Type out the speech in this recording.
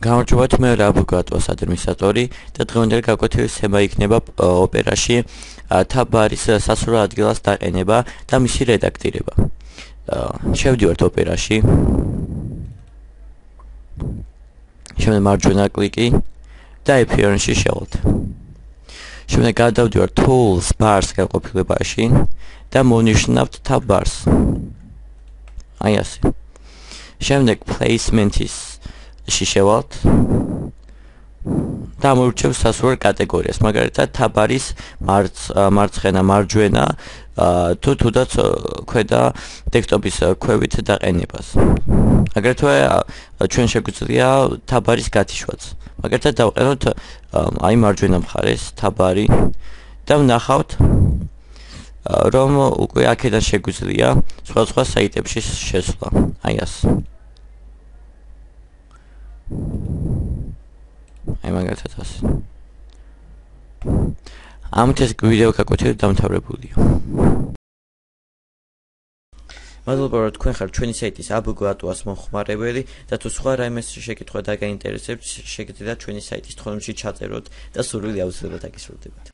გამარჯობათ, მე რაბოგატოს ადმინისტრატორი და დღევანდელი გაკვეთილი თემა იქნება ოპერაში თაბარის სასურველ ადგილას დაყენება და მისი რედაქტირება. შევდივართ ოპერაში. შემდეგ მარჯვენა კლიკი და appearance-ში შევალთ. შემდეგ გადავდივართ tools bars განყოფილებაში და მოვნიშნავთ tab bars. აი ასე. შემდეგ placement-ის შევალთ და მოვირჩევ სასურველ კატეგორიას, მაგალითად თაბარის მარცხენა, მარჯვენა თუ თუდაც ქვედა დესკტოპის ქვევით დაყენებას. აგრეთვე ჩვენ შეგვიძლია თაბარის გათიშვაც. მაგალითად დავყენოთ აი მარჯვენა მხარეს თაბარი და ვნახავთ რომ უკვე აქედან შეგვიძლია სხვა საიტებში შესვლა. აი ასე. აი მაგალითად ასე. ამით ეს ვიდეო გაკვეთილი დამთავრებულია. მადლობა რომ თქვენ ხართ ჩვენი საიტის აბგატუას მომხმარებელი და თუ სხვა რაიმე შეკითხვა დაგაინტერესებთ, შეგიძლიათ ჩვენი საიტის თხოვნებში ჩაწეროთ და სურვილი აუცილებლად აგისრულდებათ.